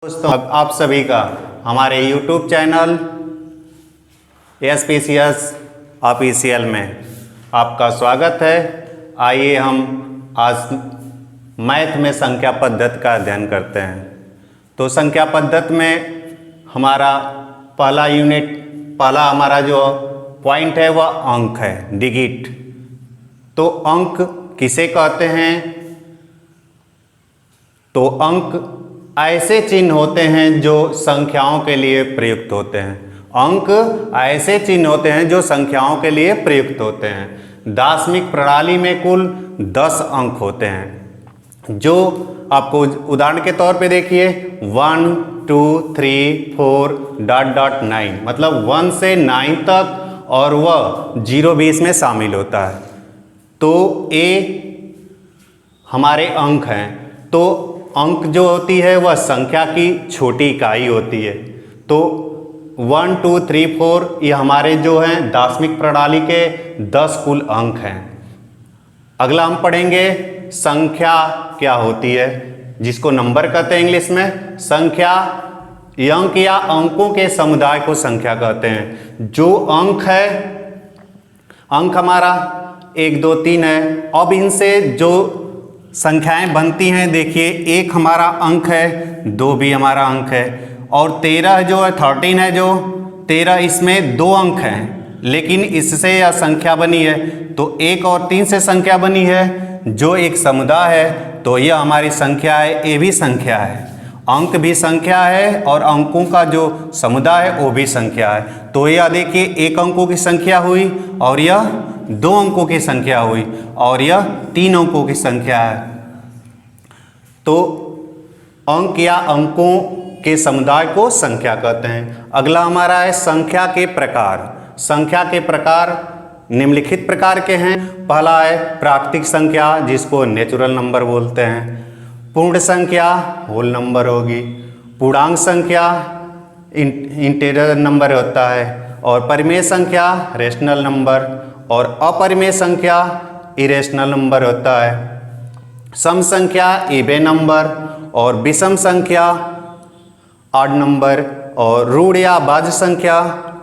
दोस्तों आप सभी का हमारे YouTube चैनल SPCS ऑफिशियल में आपका स्वागत है। आइए हम आज मैथ में संख्या पद्धति का अध्ययन करते हैं। तो संख्या पद्धति में हमारा पहला हमारा जो पॉइंट है वह अंक है, डिजिट। तो अंक किसे कहते हैं? तो अंक ऐसे चिन्ह होते हैं जो संख्याओं के लिए प्रयुक्त होते हैं। अंक ऐसे चिन्ह होते हैं जो संख्याओं के लिए प्रयुक्त होते हैं। दार्शनिक प्रणाली में कुल 10 अंक होते हैं, जो आपको उदाहरण के तौर पे देखिए 1 2 3 4 .9 मतलब 1 से 9 तक, और वह 0 भी इसमें शामिल होता है। तो ये हमारे अंक हैं। तो अंक जो होती है वह संख्या की छोटी इकाई होती है। तो 1 2 3 4 ये हमारे जो हैं दार्शनिक प्रणाली के 10 कुल अंक हैं। अगला हम पढ़ेंगे संख्या क्या होती है, जिसको नंबर कहते हैं इंग्लिश में। संख्या अंक या अंकों के समुदाय को संख्या कहते हैं। जो अंक है, अंक हमारा 1 2 3 है। अब इनसे जो संख्याएं बनती हैं, देखिए 1 हमारा अंक है, 2 भी हमारा अंक है, और 13 जो है 13 है, जो 13 इसमें 2 अंक हैं, लेकिन इससे यह संख्या बनी है। तो 1 और 3 से संख्या बनी है, जो एक समुदाय है। तो यह हमारी संख्या है, ये भी संख्या है। अंक भी संख्या है और अंकों का जो समुदाय है वो भी संख्या है। तो यह देखिए 1 अंकों की संख्या हुई, और यह 2 अंकों की संख्या हुई, और यह 3 अंकों की संख्या है। तो अंक या अंकों के समुदाय को संख्या कहते हैं। अगला हमारा है संख्या के प्रकार। संख्या के प्रकार निम्नलिखित प्रकार के हैं। पहला है प्राकृतिक संख्या, जिसको नेचुरल नंबर बोलते हैं। पूर्ण संख्या होल नंबर होगी। पूर्णांक संख्या इंटीजर नंबर होता है। और परिमेय संख्या रेशनल नंबर, और अपरिमेय संख्या इरेशनल नंबर होता है। सम संख्या इवन नंबर, और विषम संख्या ऑड नंबर, और ऋण या भाज्य संख्या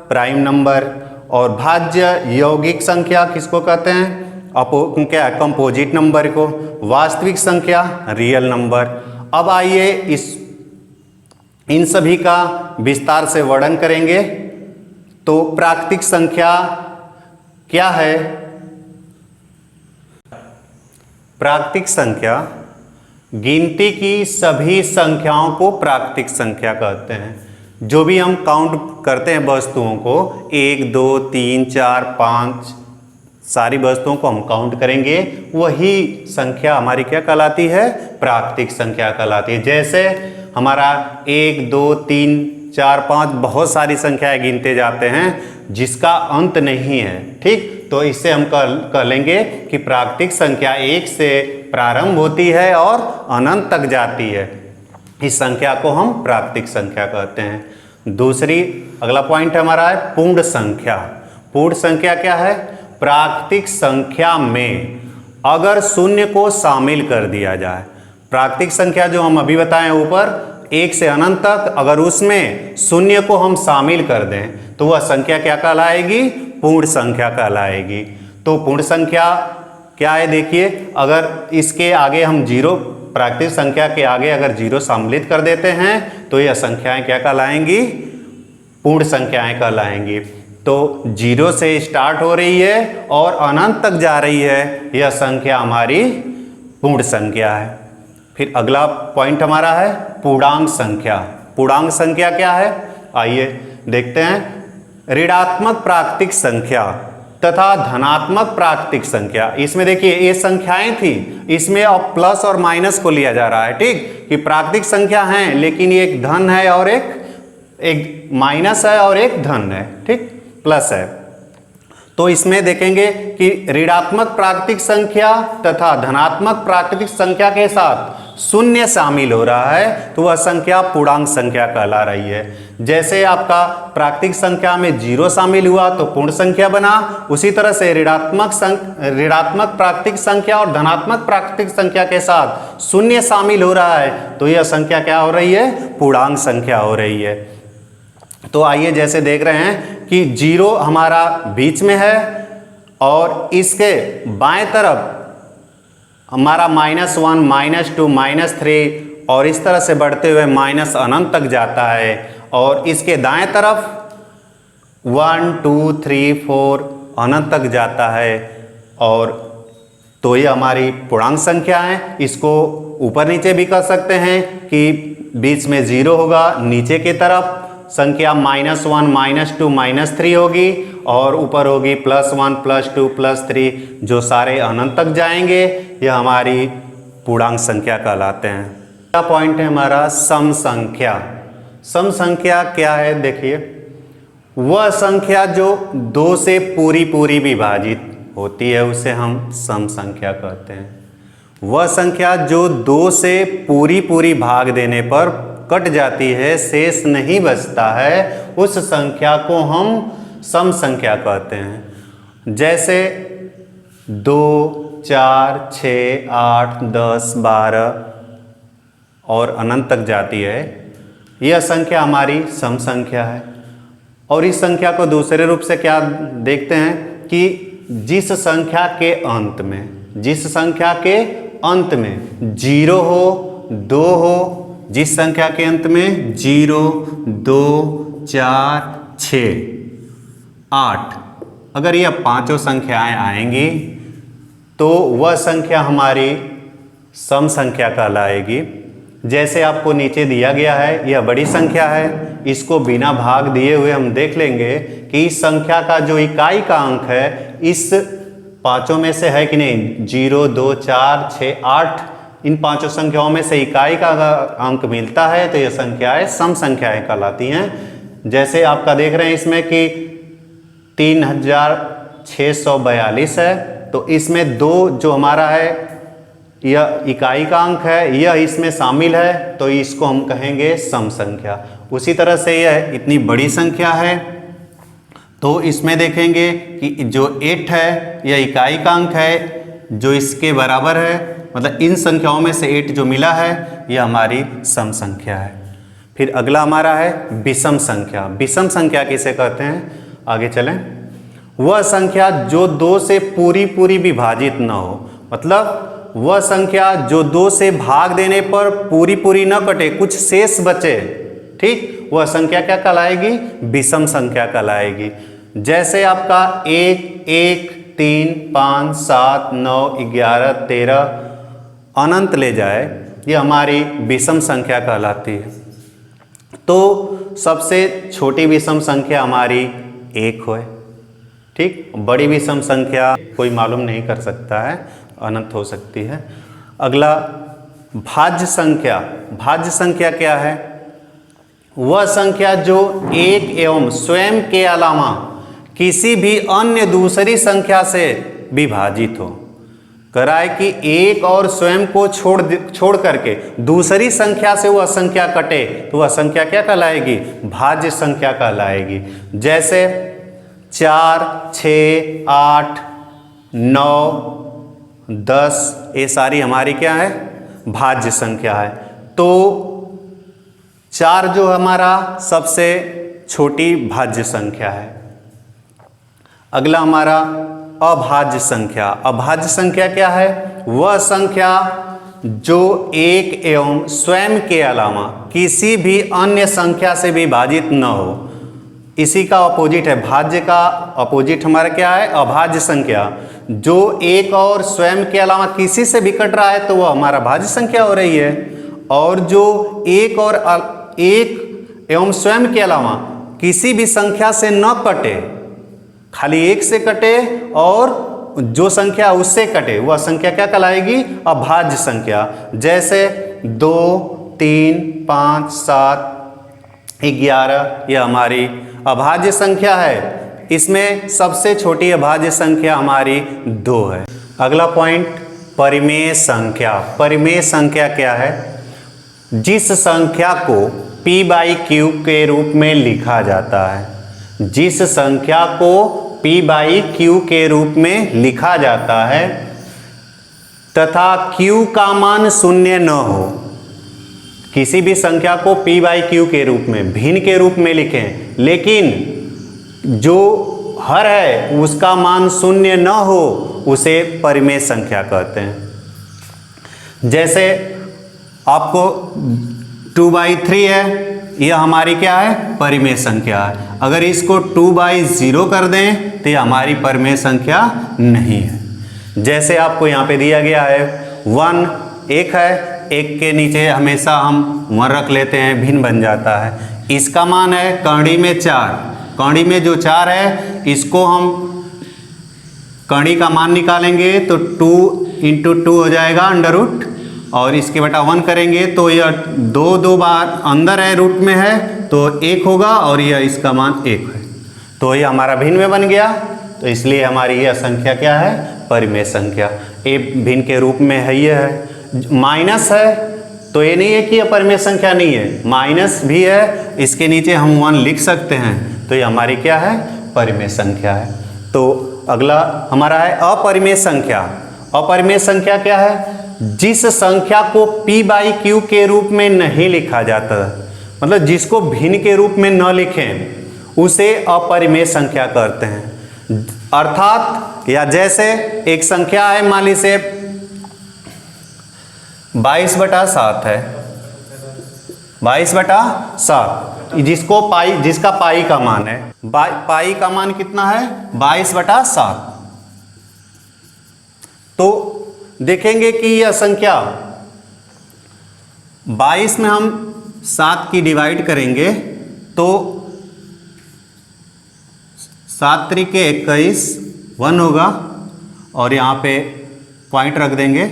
प्राइम नंबर, और भाज्य यौगिक संख्या किसको कहते हैं? क्या कंपोजिट नंबर को। वास्तविक संख्या रियल नंबर। अब आइए इन सभी का विस्तार से वर्णन करेंगे। तो प्राकृतिक संख्या क्या है? प्राकृतिक संख्या गिनती की सभी संख्याओं को प्राकृतिक संख्या कहते हैं। जो भी हम काउंट करते हैं वस्तुओं को, 1 2 3 4 5 सारी वस्तुओं को हम काउंट करेंगे, वही संख्या हमारी क्या कहलाती है? प्राकृतिक संख्या कहलाती है। जैसे हमारा 1 2 3 4 5 बहुत सारी संख्याएं गिनते जाते हैं जिसका अंत नहीं है, ठीक। तो इससे हम कह लेंगे कि प्राकृतिक संख्या 1 से प्रारंभ होती है और अनंत तक जाती है। इस संख्या को हम प्राकृतिक संख्या कहते हैं। अगला पॉइंट हमारा है पूर्ण संख्या। पूर्ण संख्या क्या है? प्राकृतिक संख्या में अगर शून्य को शामिल कर दिया जाए। प्राकृतिक संख्या जो हम अभी बताएं ऊपर 1 से अनंत तक, अगर उसमें शून्य को हम शामिल कर दें तो वह संख्या क्या कहलाएगी? पूर्ण संख्या कहलाएगी। तो पूर्ण संख्या क्या है? देखिए, अगर इसके आगे हम 0, प्राकृतिक संख्या के आगे अगर 0 सम्मिलित कर देते हैं तो यह संख्याएं क्या कहलाएंगी? पूर्ण संख्याएं कहलाएंगी। तो 0 से स्टार्ट हो रही है और अनंत तक जा रही है, यह संख्या हमारी पूर्ण संख्या है। फिर अगला पॉइंट हमारा है पूर्णांक संख्या। पूर्णांक संख्या क्या है? आइए देखते हैं। ऋणात्मक प्राकृतिक संख्या तथा धनात्मक प्राकृतिक संख्या। इसमें देखिए ये संख्याएं थी, इसमें अब प्लस और माइनस को लिया जा रहा है, ठीक। कि प्राकृतिक संख्या है, लेकिन ये एक धन है और एक माइनस है और एक धन है, ठीक, प्लस है। तो इसमें देखेंगे कि ऋणात्मक प्राकृतिक संख्या तथा धनात्मक प्राकृतिक संख्या के साथ शून्य शामिल हो रहा है तो वह संख्या पूर्णांक संख्या कहला रही है। जैसे आपका प्राकृतिक संख्या में 0 शामिल हुआ तो पूर्ण संख्या बना, उसी तरह से ऋणात्मक प्राकृतिक संख्या और धनात्मक प्राकृतिक संख्या के साथ शून्य शामिल हो रहा है तो यह संख्या क्या हो रही है, पूर्णांक संख्या हो रही है। तो आइए जैसे देख रहे हैं कि 0 हमारा बीच में है और इसके बाएं तरफ हमारा -1, -2, -3 और इस तरह से बढ़ते हुए माइनस अनंत तक जाता है और इसके दाएं तरफ 1, 2, 3, 4 अनंत तक जाता है। और तो ये हमारी पूर्णांक संख्या है। इसको ऊपर नीचे भी कर सकते हैं कि बीच में 0 होगा, नीचे की तरफ संख्या -1, -2, -3 होगी और ऊपर होगी +1, +2, +3 जो सारे अनंत तक जाएंगे, यह हमारी पूर्णांक संख्या कहलाते हैं। अगला पॉइंट है हमारा सम संख्या। सम संख्या क्या है, देखिए वह संख्या जो 2 से पूरी विभाजित होती है उसे हम सम संख्या कहते हैं। वह संख्या जो 2 से पूरी भाग देने पर कट जाती है, शेष नहीं बचता है, उस संख्या को हम सम संख्या कहते हैं। जैसे 2, 4, 6, 8, 10, 12 और अनंत तक जाती है, यह संख्या हमारी सम संख्या है। और इस संख्या को दूसरे रूप से क्या देखते हैं कि जिस संख्या के अंत में 0 हो, 2 हो, जिस संख्या के अंत में 0, 2, 4, 6, 8 अगर यह पांचों संख्याएं आएंगी तो वह संख्या हमारी सम संख्या कहलाएगी। जैसे आपको नीचे दिया गया है, यह बड़ी संख्या है, इसको बिना भाग दिए हुए हम देख लेंगे कि इस संख्या का जो इकाई का अंक है इस पांचों में से है कि नहीं। 0, 2, 4, 6, 8 इन पांचों संख्याओं में से इकाई का अंक मिलता है तो यह संख्याएं सम संख्याएं कहलाती हैं। जैसे आपका देख रहे हैं इसमें कि 3642 है तो इसमें 2 जो हमारा है यह इकाई का अंक है, यह इसमें शामिल है तो इसको हम कहेंगे सम संख्या। उसी तरह से यह इतनी बड़ी संख्या है तो इसमें देखेंगे कि जो 8 है यह इकाई का अंक है जो इसके बराबर है, मतलब इन संख्याओं में से 8 जो मिला है यह हमारी सम संख्या है। फिर अगला हमारा है विषम संख्या। विषम संख्या किसे कहते हैं, आगे चलें। वह संख्या जो 2 से पूरी विभाजित न हो, मतलब वह संख्या जो 2 से भाग देने पर पूरी न कटे, कुछ शेष बचे, ठीक, वह संख्या क्या कहलाएगी, विषम संख्या कहलाएगी। जैसे आपका 1, 1, 3, 5, 7, 9, 11, 13 अनंत ले जाए, ये हमारी विषम संख्या कहलाती है। तो सबसे छोटी विषम संख्या हमारी 1 है, ठीक। बड़ी विषम संख्या कोई मालूम नहीं कर सकता है, अनंत हो सकती है। अगला भाज्य संख्या। भाज्य संख्या क्या है, वह संख्या जो 1 एवं स्वयं के अलावा किसी भी अन्य दूसरी संख्या से विभाजित हो। कराए कि 1 और स्वयं को छोड़ करके दूसरी संख्या से वह संख्या कटे तो वह संख्या क्या कहलाएगी, भाज्य संख्या कहलाएगी। जैसे 4, 6, 8, 9, 10 ये सारी हमारी क्या है, भाज्य संख्या है। तो 4 जो हमारा सबसे छोटी भाज्य संख्या है। अगला हमारा अभाज्य संख्या। अभाज्य संख्या क्या है, वह संख्या जो 1 एवं स्वयं के अलावा किसी भी अन्य संख्या से विभाजित न हो। इसी का अपोजिट है, भाज्य का अपोजिट हमारा क्या है, अभाज्य संख्या। जो 1 और स्वयं के अलावा किसी से भी कट रहा है तो वह हमारा भाज्य संख्या हो रही है। और जो 1 एवं स्वयं के अलावा किसी भी संख्या से न कटे, खाली 1 से कटे और जो संख्या उससे कटे, वह संख्या क्या कहलाएगी, अभाज्य संख्या। जैसे 2, 3, 5, 7, 11 यह हमारी अभाज्य संख्या है। इसमें सबसे छोटी अभाज्य संख्या हमारी 2 है। अगला पॉइंट परिमेय संख्या। परिमेय संख्या क्या है? जिस संख्या को p बाई क्यू के रूप में लिखा जाता है, जिस संख्या को p बाई क्यू के रूप में लिखा जाता है तथा q का मान शून्य न हो। किसी भी संख्या को p बाई क्यू के रूप में, भिन्न के रूप में लिखें, लेकिन जो हर है उसका मान शून्य न हो, उसे परिमेय संख्या कहते हैं। जैसे आपको 2/3 है, यह हमारी क्या है? परिमेय संख्या है। अगर इसको 2/0 कर दें तो यह हमारी परिमेय संख्या नहीं है। जैसे आपको यहाँ पे दिया गया है 1 1 है, 1 के नीचे हमेशा हम 1 रख लेते हैं, भिन्न बन जाता है। इसका मान है कड़ी में 4, कड़ी में जो 4 है इसको हम कड़ी का मान निकालेंगे तो 2 × 2 हो जाएगा अंडर रूट, और इसके बटा 1 करेंगे तो यह 2 बार अंदर है, रूट में है तो 1 होगा, और यह इसका मान 1 है, तो यह हमारा भिन्न में बन गया। तो इसलिए हमारी यह संख्या क्या है? परिमेय संख्या। ए भिन्न के रूप में है, यह है। माइनस है तो ये नहीं है कि यह परिमेय संख्या नहीं है, माइनस भी है, इसके नीचे हम 1 लिख सकते हैं, तो ये हमारी क्या है? परिमेय संख्या है। तो अगला हमारा है अपरिमेय संख्या। अपरिमेय संख्या क्या है? जिस संख्या को p बाई क्यू के रूप में नहीं लिखा जाता, मतलब जिसको भिन्न के रूप में न लिखें, उसे अपरिमेय संख्या कहते हैं। अर्थात या जैसे एक संख्या है, मान लीजिए 22/7 है, 22/7, जिसको जिसका पाई का मान है, पाई का मान कितना है? 22/7। तो देखेंगे कि यह संख्या 22 में हम 7 की डिवाइड करेंगे तो 7 × 21 1 होगा, और यहाँ पे पॉइंट रख देंगे,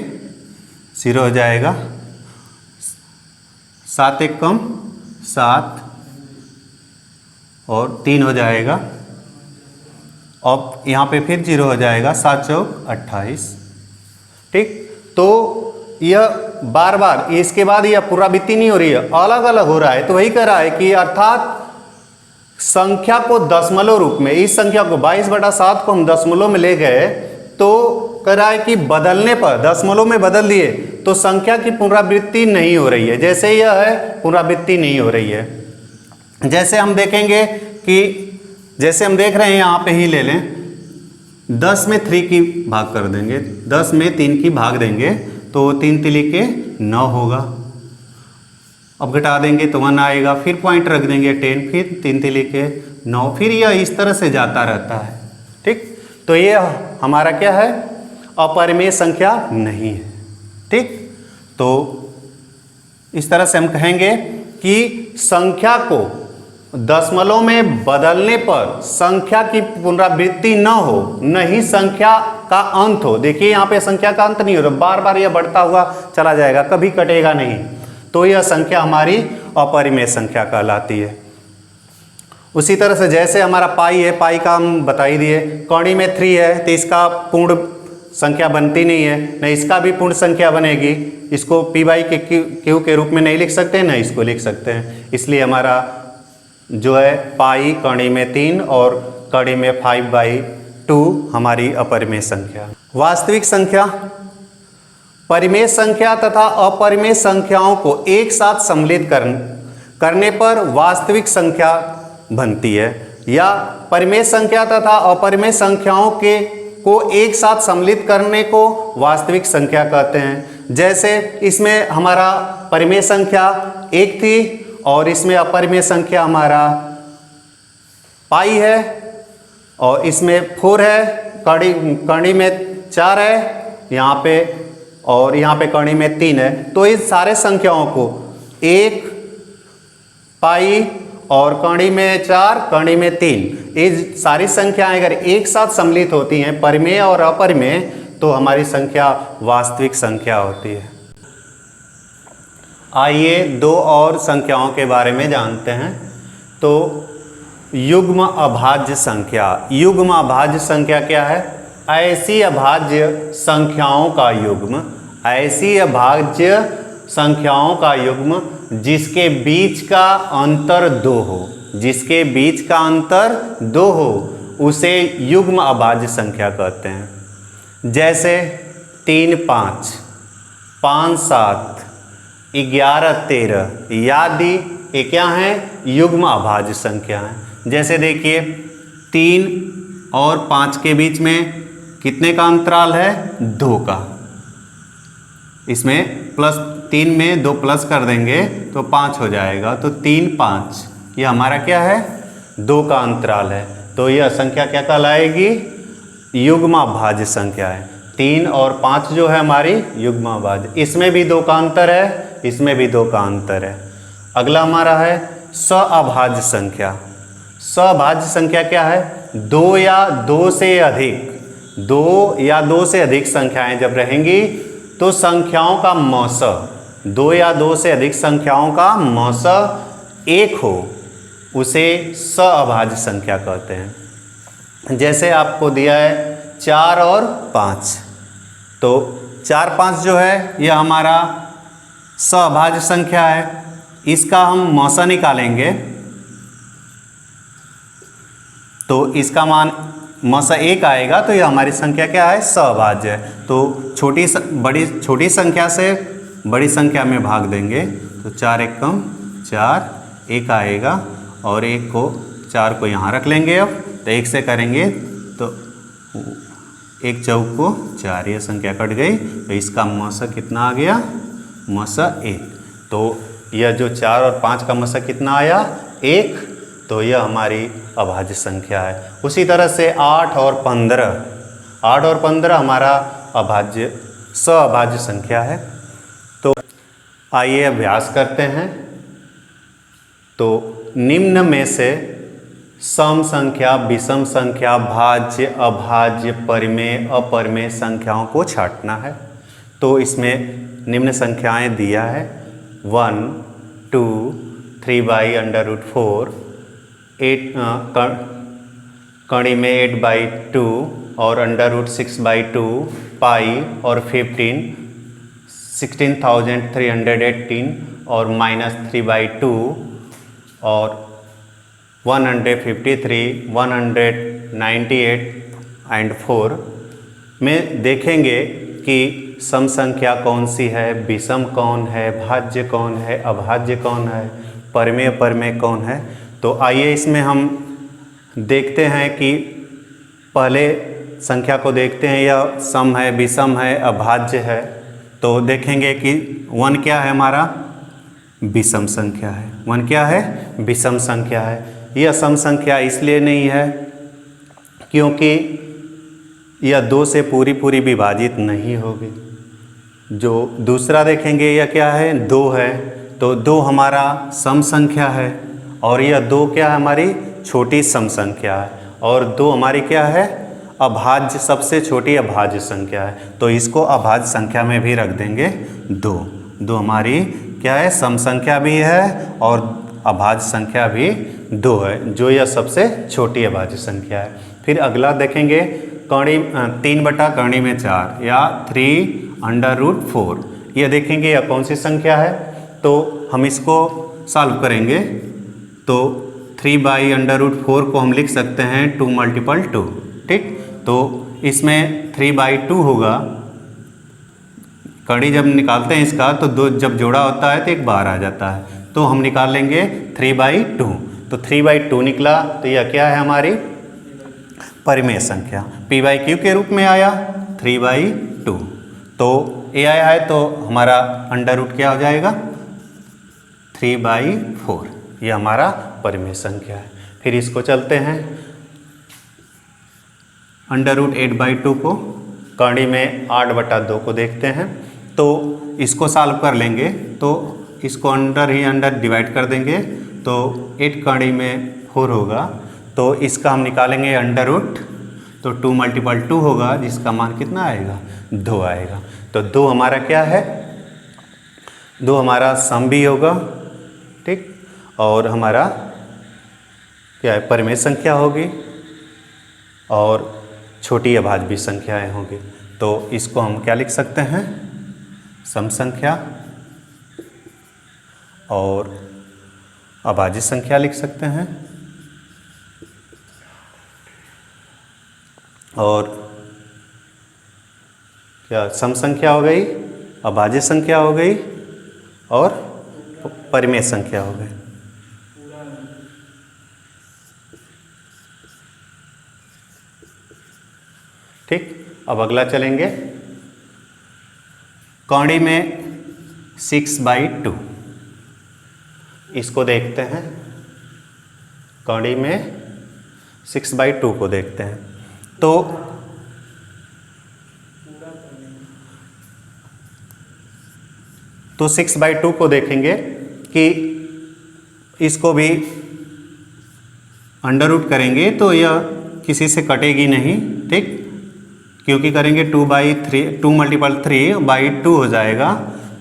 0 हो जाएगा। 7 1 कम 7 और 3 हो जाएगा, और यहाँ पे फिर 0 हो जाएगा, 7 चौक 28। ठीक, तो यह बार बार, इसके बाद यह पुनरावृत्ति नहीं हो रही है, अलग अलग हो रहा है। तो वही कह रहा है कि अर्थात संख्या को दशमलव रूप में, इस संख्या को 22/7 को हम दशमलव में ले गए तो कह रहा है कि बदलने पर, दशमलव में बदल दिए तो संख्या की पुनरावृत्ति नहीं हो रही है। जैसे यह है, पुनरावृत्ति नहीं हो रही है। जैसे हम देखेंगे कि जैसे हम देख रहे हैं, यहाँ पे ही ले लें, 10 में 3 की भाग कर देंगे, 10 में 3 की भाग देंगे तो 3 तिली के 9 होगा। अब घटा देंगे तो 1 आएगा, फिर पॉइंट रख देंगे 10, फिर 3 तिली के 9, फिर यह इस तरह से जाता रहता है। ठीक, तो ये हमारा क्या है? अपरिमेय संख्या नहीं है। ठीक, तो इस तरह से हम कहेंगे कि संख्या को दशमलव में बदलने पर संख्या की पुनरावृत्ति न हो, नहीं संख्या का अंत हो। देखिए यहाँ पे संख्या का अंत नहीं हो रहा, बार बार यह बढ़ता हुआ चला जाएगा, कभी कटेगा नहीं, तो यह संख्या हमारी अपरिमेय संख्या कहलाती है। उसी तरह से जैसे हमारा पाई है, पाई का हम बता ही दिए, कौड़ी में 3 है तो इसका पूर्ण संख्या बनती नहीं है, न इसका भी पूर्ण संख्या बनेगी। इसको p बाई क्यू के रूप में नहीं लिख सकते, न इसको लिख सकते हैं। इसलिए हमारा जो है पाई कड़ी में 3 और कड़ी में 5/2 हमारी अपरिमेय संख्या। वास्तविक संख्या, परिमेय संख्या तथा अपरिमेय संख्याओं को एक साथ सम्मिलित करने पर वास्तविक संख्या बनती है, या परिमेय संख्या तथा अपरिमेय संख्याओं को एक साथ सम्मिलित करने को वास्तविक संख्या कहते हैं। जैसे इसमें हमारा परिमेय संख्या 1 थी और इसमें अपरिमेय संख्या हमारा पाई है, और इसमें 4 है, कड़ी में 4 है यहाँ पे, और यहाँ पे कड़ी में 3 है। तो इस सारे संख्याओं को 1 पाई और कड़ी में 4, कड़ी में 3, ये सारी संख्याएं अगर एक साथ सम्मिलित होती हैं, परिमेय और अपरिमेय, तो हमारी संख्या वास्तविक संख्या होती है। आइए 2 और संख्याओं के बारे में जानते हैं। तो युग्म अभाज्य संख्या। युग्म अभाज्य संख्या क्या है? ऐसी अभाज्य संख्याओं का युग्म, ऐसी अभाज्य संख्याओं का युग्म जिसके बीच का अंतर 2 हो, जिसके बीच का अंतर 2 हो, उसे युग्म अभाज्य संख्या कहते हैं। जैसे 3 5, 5 7, 11 13 आदि ये क्या हैं? युग्म अभाज्य संख्या हैं। जैसे देखिए 3 और 5 के बीच में कितने का अंतराल है? 2 का। इसमें प्लस 3 में 2 प्लस कर देंगे तो 5 हो जाएगा। तो 3 5 ये हमारा क्या है? 2 का अंतराल है। तो यह संख्या क्या कहलाएगी? युग्म अभाज्य संख्या है। 3 और 5 जो है हमारी युग्म अभाज्य। इसमें भी 2 का अंतर है, इसमें भी 2 का अंतर है। अगला हमारा है सअभाज्य संख्या। सअभाज्य संख्या क्या है? 2 या 2 से अधिक, 2 या 2 से अधिक संख्याएं जब रहेंगी तो संख्याओं का मौसह, 2 या 2 से अधिक संख्याओं का मौसह 1 हो, उसे सअभाज्य संख्या कहते हैं। जैसे आपको दिया है 4 और 5, तो 4 5 जो है यह हमारा सअभाज्य संख्या है। इसका हम मौसा निकालेंगे तो इसका मान मौसा 1 आएगा, तो यह हमारी संख्या क्या है? सअभाज्य है। तो छोटी संख्या से बड़ी संख्या में भाग देंगे तो 4 एकम 4, 1 आएगा और 1 को 4 को यहाँ रख लेंगे। अब तो 1 से करेंगे तो 1 चौक को 4, यह संख्या कट गई। तो इसका मौसा कितना आ गया? मौसा 1। तो यह जो 4 और 5 का मौसा कितना आया? 1। तो यह हमारी अभाज्य संख्या है। उसी तरह से 8 और 15 हमारा अभाज्य सअभाज्य संख्या है। तो आइए अभ्यास करते हैं। तो निम्न में से सम संख्या, विषम संख्या, भाज्य, अभाज्य, परिमेय, अपरिमेय संख्याओं को छांटना है। तो इसमें निम्न संख्याएं दिया है 1 2 3/√4, 8 कड़ी में 8/2 और √6/2, पाई और 15, 16,318 और -3/2 और 153, 198 एंड 4 में देखेंगे कि सम संख्या कौन सी है, विषम कौन है, भाज्य कौन है, अभाज्य कौन है, परिमेय अपरिमेय कौन है। तो आइए इसमें हम देखते हैं कि पहले संख्या को देखते हैं, यह सम है, विषम है, अभाज्य है। तो देखेंगे कि 1 क्या है? हमारा विषम संख्या है। 1 क्या है? विषम संख्या है। यह सम संख्या इसलिए नहीं है क्योंकि यह 2 से पूरी विभाजित नहीं होगी। जो दूसरा देखेंगे यह क्या है? 2 है। तो 2 हमारा सम संख्या है और यह 2 क्या है? हमारी छोटी सम संख्या है। और 2 हमारी क्या है? अभाज्य, सबसे छोटी अभाज्य संख्या है। तो इसको अभाज्य संख्या में भी रख देंगे 2। 2 हमारी क्या है? सम संख्या भी है और अभाज्य संख्या भी 2 है, जो यह सबसे छोटी अभाज्य संख्या है। फिर अगला देखेंगे 3/4 या 3√4। यह देखेंगे यह कौन सी संख्या है। तो हम इसको सॉल्व करेंगे तो 3/√4 को हम लिख सकते हैं 2 × 2। ठीक, तो इसमें 3/2 होगा। कड़ी जब निकालते हैं इसका तो 2 जब जोड़ा होता है तो एक बाहर आ जाता है। तो हम निकाल लेंगे 3/2। तो 3/2 निकला। तो यह क्या है? हमारी परिमेय संख्या p/q के रूप में आया 3/2। तो ये आया है तो हमारा अंडर रूट क्या हो जाएगा? 3/4। ये हमारा परिमेय संख्या है। फिर इसको चलते हैं √8/2 को कड़ी में 8/2 को देखते हैं। तो इसको सॉल्व कर लेंगे तो इसको अंडर डिवाइड कर देंगे तो 8 कड़ी में 4 होगा। तो इसका हम निकालेंगे अंडर रूट। तो 2 × 2 होगा जिसका मान कितना आएगा? 2 आएगा। तो 2 हमारा क्या है? 2 हमारा सम भी होगा। ठीक, और हमारा क्या है? परिमेय संख्या होगी। और छोटी अभाज्य संख्याएं होंगी। तो इसको हम क्या लिख सकते हैं, सम संख्या और अभाज्य संख्या लिख सकते हैं। और क्या सम संख्या हो गई, अभाज्य संख्या हो गई और परिमेय संख्या हो गई। ठीक, अब अगला चलेंगे। कौड़ी में 6/2 इसको देखते हैं। कौड़ी में 6/2 को देखते हैं। तो 6/2 को देखेंगे कि इसको भी अंडर रूट करेंगे तो यह किसी से कटेगी नहीं। ठीक, क्योंकि करेंगे 2/3 2 × 3/2 हो जाएगा,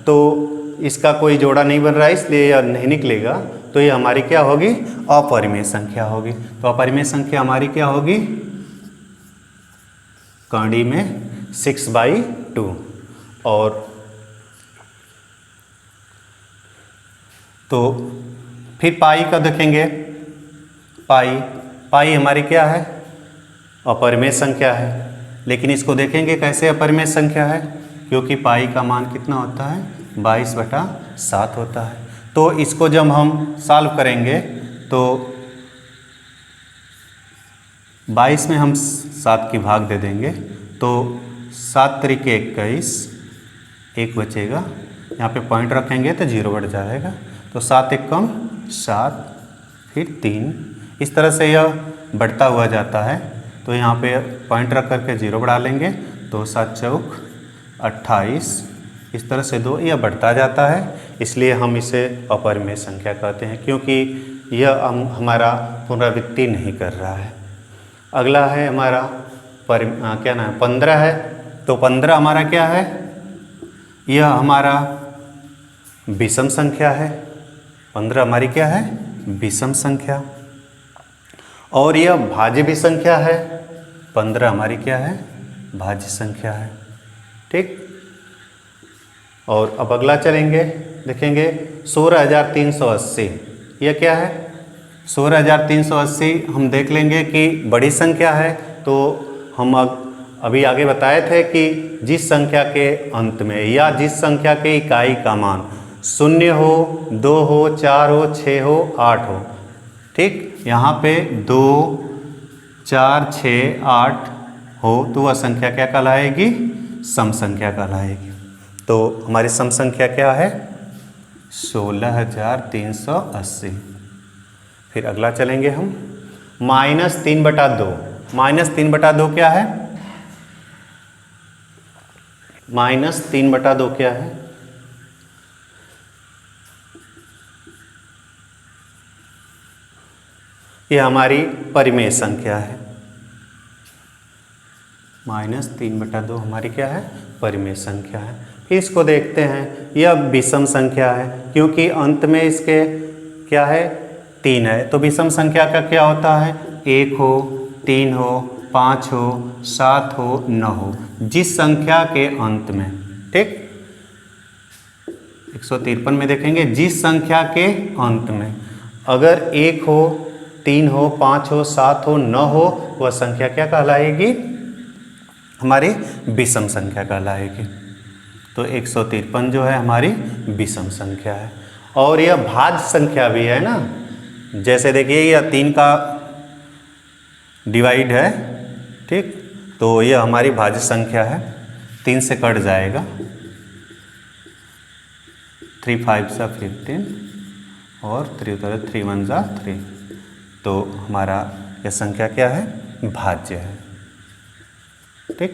तो इसका कोई जोड़ा नहीं बन रहा है, इसलिए यह नहीं निकलेगा। तो ये हमारी क्या होगी, अपरिमेय संख्या होगी। तो अपरिमेय संख्या हमारी क्या होगी, कौड़ी में 6/2। और तो फिर पाई का देखेंगे। पाई हमारी क्या है, अपरिमेय संख्या है। लेकिन इसको देखेंगे कैसे अपरिमेय संख्या है, क्योंकि पाई का मान कितना होता है, 22/7 होता है। तो इसको जब हम सॉल्व करेंगे तो 22 में हम 7 की भाग दे देंगे, तो 7 × 21, 1 बचेगा। यहाँ पे पॉइंट रखेंगे तो 0 बढ़ जाएगा। तो 7 × 1 = 7, फिर 3, इस तरह से यह बढ़ता हुआ जाता है। तो यहाँ पे पॉइंट रख करके 0 बढ़ा लेंगे, तो 7 × 4 = 28, इस तरह से 2 यह बढ़ता जाता है। इसलिए हम इसे अपरिमेय संख्या कहते हैं, क्योंकि यह हमारा पुनरावृत्ति नहीं कर रहा है। अगला है हमारा क्या नाम है, 15 है। तो 15 हमारा क्या है, यह हमारा विषम संख्या है। 15 हमारी क्या है, विषम संख्या। और यह भाज्य भी संख्या है। 15 हमारी क्या है, भाज्य संख्या है। ठीक, और अब अगला चलेंगे, देखेंगे 16,380। यह क्या है, 16,380 हम देख लेंगे कि बड़ी संख्या है। तो हम अभी आगे बताए थे कि जिस संख्या के अंत में या जिस संख्या के इकाई का मान 0 हो, 2 हो, 4 हो, 6 हो, 8 हो। ठीक, यहाँ पे 2, 4, 6, 8 हो तो वह संख्या क्या कहलाएगी, सम संख्या कहलाएगी। तो हमारी सम संख्या क्या है, 16,380। फिर अगला चलेंगे हम, -3/2। -3/2 क्या है, -3/2 क्या है, यह हमारी परिमेय संख्या है। -3/2 हमारी क्या है, परिमेय संख्या है। फिर इसको देखते हैं, यह विषम संख्या है, क्योंकि अंत में इसके क्या है, 3 है। तो विषम संख्या का क्या होता है, 1 हो, 3 हो, 5 हो, 7 हो, 9 हो, जिस संख्या के अंत में। ठीक, 153 में देखेंगे, जिस संख्या के अंत में अगर 1 हो, 3 हो, 5 हो, 7 हो, 9 हो, वह संख्या क्या कहलाएगी, हमारी विषम संख्या कहलाएगी। तो 153 जो है हमारी विषम संख्या है। और यह भाज्य संख्या भी है ना, जैसे देखिए यह 3 का डिवाइड है। ठीक, तो यह हमारी भाज्य संख्या है, 3 से कट जाएगा, 3 5 सा 15 और 3 3 1 सा 3। तो हमारा यह संख्या क्या है, भाज्य है। ठीक,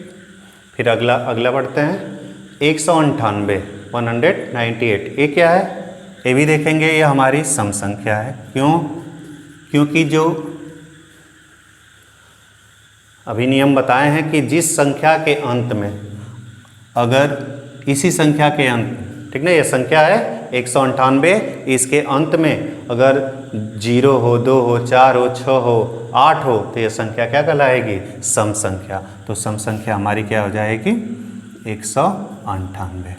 फिर अगला बढ़ते हैं, 198 198। ये क्या है, ये भी देखेंगे, ये हमारी सम संख्या है। क्यों, क्योंकि जो अभी नियम बताए हैं कि जिस संख्या के अंत में अगर इसी संख्या के अंत, ठीक ना, ये संख्या है 198। इसके अंत में अगर 0 हो, 2 हो, 4 हो, 6 हो, 8 हो तो यह संख्या क्या कहलाएगी? सम संख्या। तो सम संख्या हमारी क्या हो जाएगी? 198।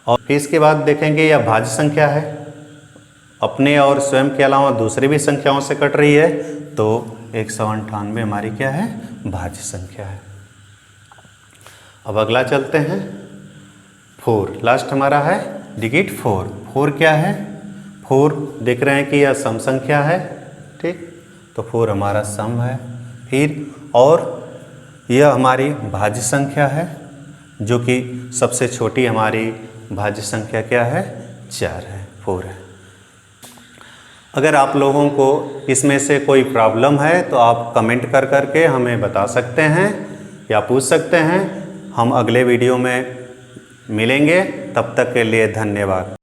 और फिर इसके बाद देखेंगे यह भाज्य संख्या है, अपने और स्वयं के अलावा दूसरी भी संख्याओं से कट रही है, तो 198 हमारी क्या है? भाज्य संख्या है। अब अगला चलते हैं 4। लास्ट हमारा है डिजिट 4। 4 क्या है? 4 देख रहे हैं कि यह सम संख्या है, ठीक, तो 4 हमारा सम है। फिर और यह हमारी भाज्य संख्या है, जो कि सबसे छोटी हमारी भाज्य संख्या क्या है? 4 है, 4 है। अगर आप लोगों को इसमें से कोई प्रॉब्लम है तो आप कमेंट कर करके हमें बता सकते हैं या पूछ सकते हैं। हम अगले वीडियो में मिलेंगे, तब तक के लिए धन्यवाद।